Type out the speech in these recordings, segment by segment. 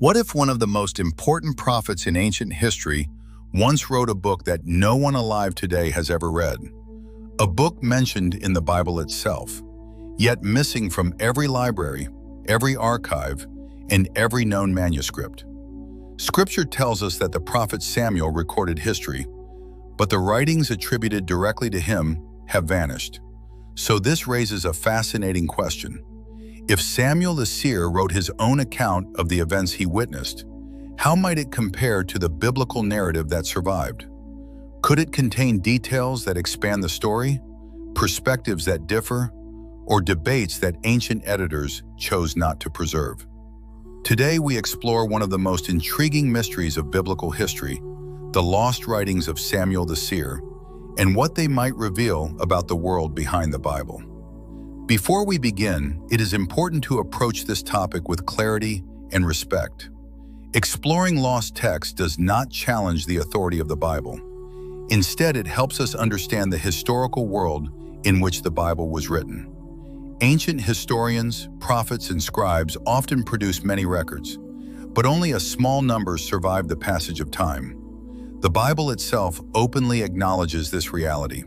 What if one of the most important prophets in ancient history once wrote a book that no one alive today has ever read? A book mentioned in the Bible itself, yet missing from every library, every archive, and every known manuscript. Scripture tells us that the prophet Samuel recorded history, but the writings attributed directly to him have vanished. So this raises a fascinating question. If Samuel the Seer wrote his own account of the events he witnessed, how might it compare to the biblical narrative that survived? Could it contain details that expand the story, perspectives that differ, or debates that ancient editors chose not to preserve? Today we explore one of the most intriguing mysteries of biblical history, the lost writings of Samuel the Seer, and what they might reveal about the world behind the Bible. Before we begin, it is important to approach this topic with clarity and respect. Exploring lost texts does not challenge the authority of the Bible. Instead, it helps us understand the historical world in which the Bible was written. Ancient historians, prophets, and scribes often produce many records, but only a small number survive the passage of time. The Bible itself openly acknowledges this reality.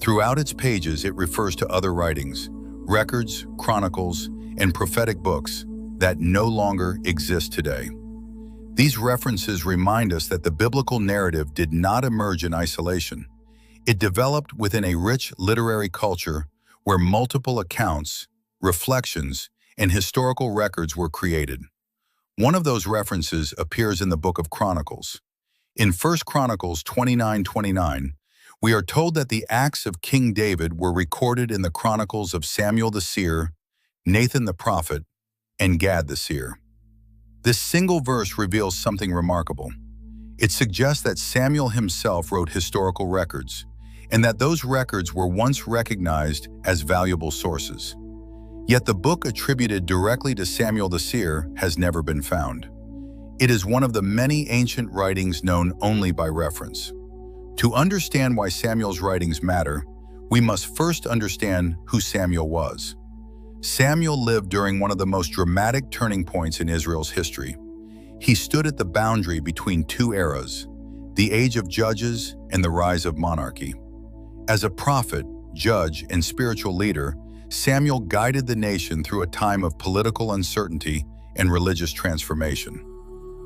Throughout its pages, it refers to other writings, records, chronicles, and prophetic books that no longer exist today. These references remind us that the biblical narrative did not emerge in isolation. It developed within a rich literary culture where multiple accounts, reflections, and historical records were created. One of those references appears in the book of Chronicles. In 1 Chronicles 29:29, we are told that the acts of King David were recorded in the chronicles of Samuel the Seer, Nathan the prophet, and Gad the seer. This single verse reveals something remarkable. It suggests that Samuel himself wrote historical records, and that those records were once recognized as valuable sources. Yet the book attributed directly to Samuel the Seer has never been found. It is one of the many ancient writings known only by reference. To understand why Samuel's writings matter, we must first understand who Samuel was. Samuel lived during one of the most dramatic turning points in Israel's history. He stood at the boundary between two eras, the age of judges and the rise of monarchy. As a prophet, judge, and spiritual leader, Samuel guided the nation through a time of political uncertainty and religious transformation.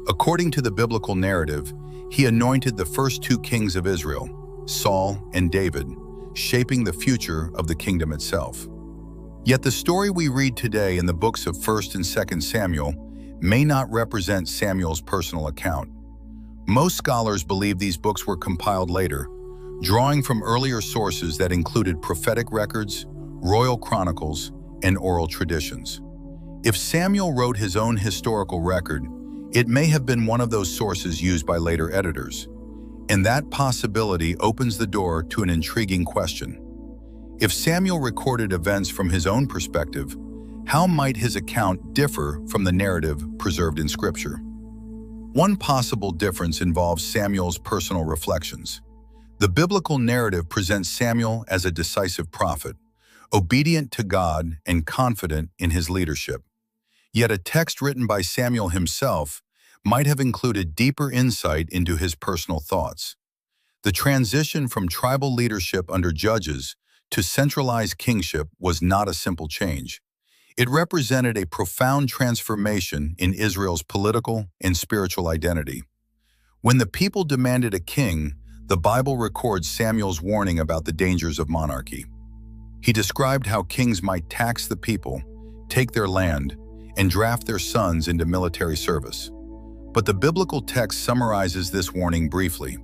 According to the biblical narrative, he anointed the first two kings of Israel, Saul and David, shaping the future of the kingdom itself. Yet the story we read today in the books of 1 and 2 Samuel may not represent Samuel's personal account. Most scholars believe these books were compiled later, drawing from earlier sources that included prophetic records, royal chronicles, and oral traditions. If Samuel wrote his own historical record, it may have been one of those sources used by later editors. And that possibility opens the door to an intriguing question. If Samuel recorded events from his own perspective, how might his account differ from the narrative preserved in Scripture? One possible difference involves Samuel's personal reflections. The biblical narrative presents Samuel as a decisive prophet, obedient to God and confident in his leadership. Yet a text written by Samuel himself might have included deeper insight into his personal thoughts. The transition from tribal leadership under judges to centralized kingship was not a simple change. It represented a profound transformation in Israel's political and spiritual identity. When the people demanded a king, the Bible records Samuel's warning about the dangers of monarchy. He described how kings might tax the people, take their land, and draft their sons into military service. But the biblical text summarizes this warning briefly.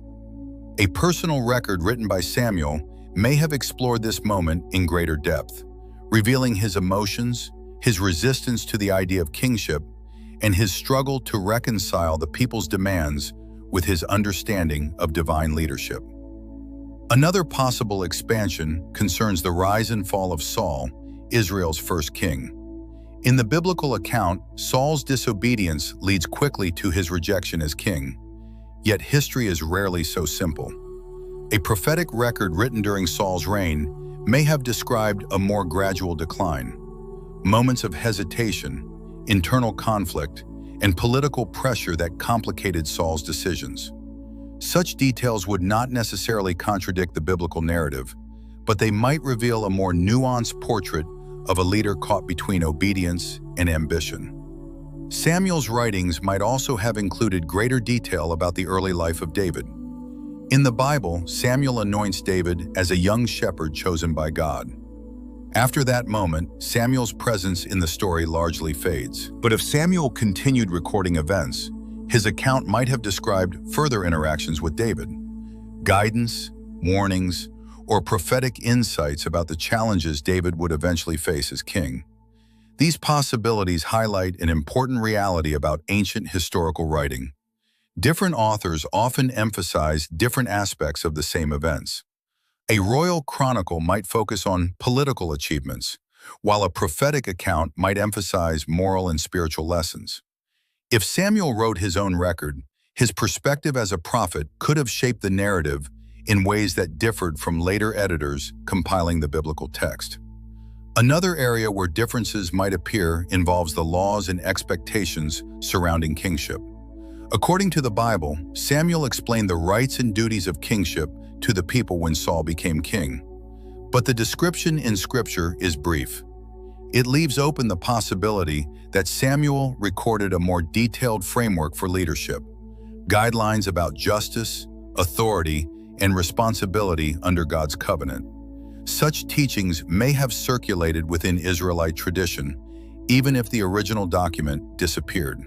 A personal record written by Samuel may have explored this moment in greater depth, revealing his emotions, his resistance to the idea of kingship, and his struggle to reconcile the people's demands with his understanding of divine leadership. Another possible expansion concerns the rise and fall of Saul, Israel's first king. In the biblical account, Saul's disobedience leads quickly to his rejection as king. Yet history is rarely so simple. A prophetic record written during Saul's reign may have described a more gradual decline. Moments of hesitation, internal conflict, and political pressure that complicated Saul's decisions. Such details would not necessarily contradict the biblical narrative, but they might reveal a more nuanced portrait of a leader caught between obedience and ambition. Samuel's writings might also have included greater detail about the early life of David. In the Bible, Samuel anoints David as a young shepherd chosen by God. After that moment, Samuel's presence in the story largely fades. But if Samuel continued recording events, his account might have described further interactions with David, guidance, warnings, or prophetic insights about the challenges David would eventually face as king. These possibilities highlight an important reality about ancient historical writing. Different authors often emphasize different aspects of the same events. A royal chronicle might focus on political achievements, while a prophetic account might emphasize moral and spiritual lessons. If Samuel wrote his own record, his perspective as a prophet could have shaped the narrative in ways that differed from later editors compiling the biblical text. Another area where differences might appear involves the laws and expectations surrounding kingship. According to the Bible, Samuel explained the rights and duties of kingship to the people when Saul became king. But the description in Scripture is brief. It leaves open the possibility that Samuel recorded a more detailed framework for leadership, guidelines about justice, authority, and responsibility under God's covenant. Such teachings may have circulated within Israelite tradition, even if the original document disappeared.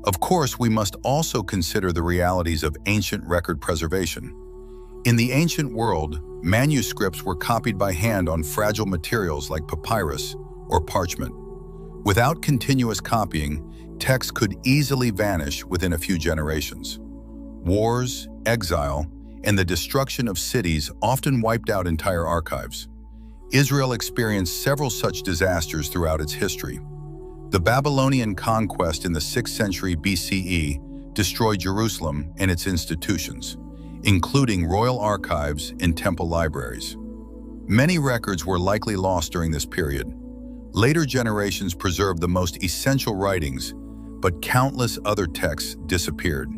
Of course, we must also consider the realities of ancient record preservation. In the ancient world, manuscripts were copied by hand on fragile materials like papyrus or parchment. Without continuous copying, texts could easily vanish within a few generations. Wars, exile, and the destruction of cities often wiped out entire archives. Israel experienced several such disasters throughout its history. The Babylonian conquest in the 6th century BCE destroyed Jerusalem and its institutions, including royal archives and temple libraries. Many records were likely lost during this period. Later generations preserved the most essential writings, but countless other texts disappeared.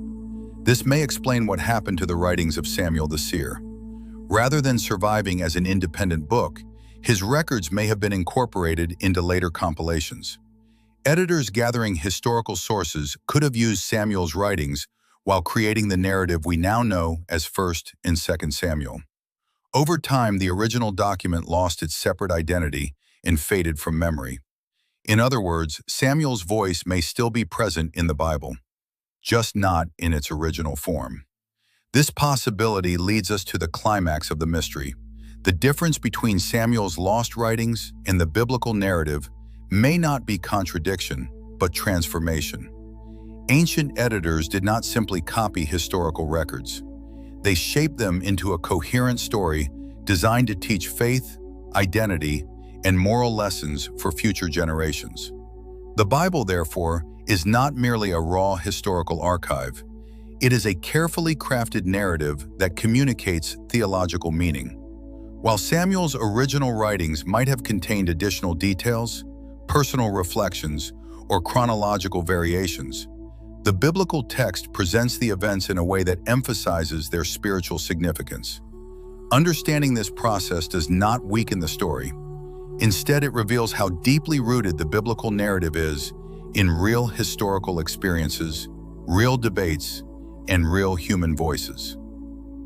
This may explain what happened to the writings of Samuel the Seer. Rather than surviving as an independent book, his records may have been incorporated into later compilations. Editors gathering historical sources could have used Samuel's writings while creating the narrative we now know as 1st and 2nd Samuel. Over time, the original document lost its separate identity and faded from memory. In other words, Samuel's voice may still be present in the Bible, just not in its original form. This possibility leads us to the climax of the mystery. The difference between Samuel's lost writings and the biblical narrative may not be contradiction, but transformation. Ancient editors did not simply copy historical records. They shaped them into a coherent story designed to teach faith, identity, and moral lessons for future generations. The Bible, therefore, is not merely a raw historical archive. It is a carefully crafted narrative that communicates theological meaning. While Samuel's original writings might have contained additional details, personal reflections, or chronological variations, the biblical text presents the events in a way that emphasizes their spiritual significance. Understanding this process does not weaken the story. Instead, it reveals how deeply rooted the biblical narrative is in real historical experiences, real debates, and real human voices.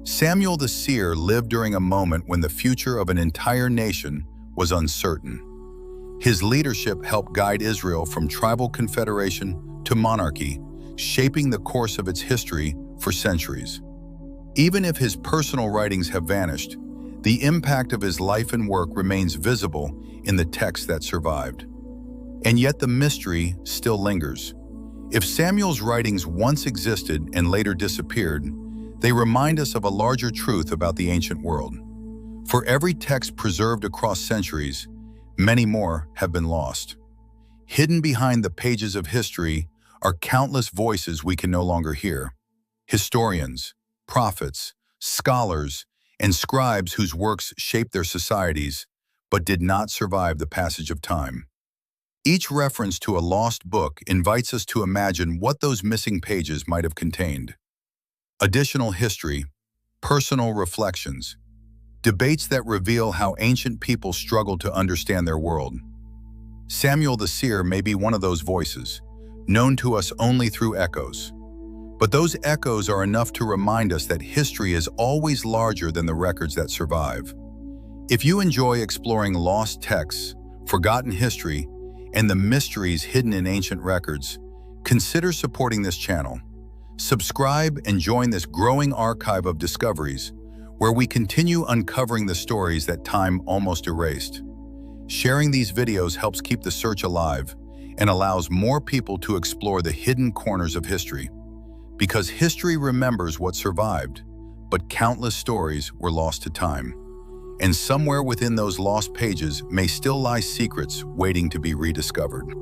Samuel the Seer lived during a moment when the future of an entire nation was uncertain. His leadership helped guide Israel from tribal confederation to monarchy, shaping the course of its history for centuries. Even if his personal writings have vanished, the impact of his life and work remains visible in the texts that survived. And yet the mystery still lingers. If Samuel's writings once existed and later disappeared, they remind us of a larger truth about the ancient world. For every text preserved across centuries, many more have been lost. Hidden behind the pages of history are countless voices we can no longer hear. Historians, prophets, scholars, and scribes whose works shaped their societies, but did not survive the passage of time. Each reference to a lost book invites us to imagine what those missing pages might have contained. Additional history, personal reflections, debates that reveal how ancient people struggled to understand their world. Samuel the Seer may be one of those voices, known to us only through echoes. But those echoes are enough to remind us that history is always larger than the records that survive. If you enjoy exploring lost texts, forgotten history, and the mysteries hidden in ancient records, consider supporting this channel. Subscribe and join this growing archive of discoveries, where we continue uncovering the stories that time almost erased. Sharing these videos helps keep the search alive and allows more people to explore the hidden corners of history. Because history remembers what survived, but countless stories were lost to time. And somewhere within those lost pages may still lie secrets waiting to be rediscovered.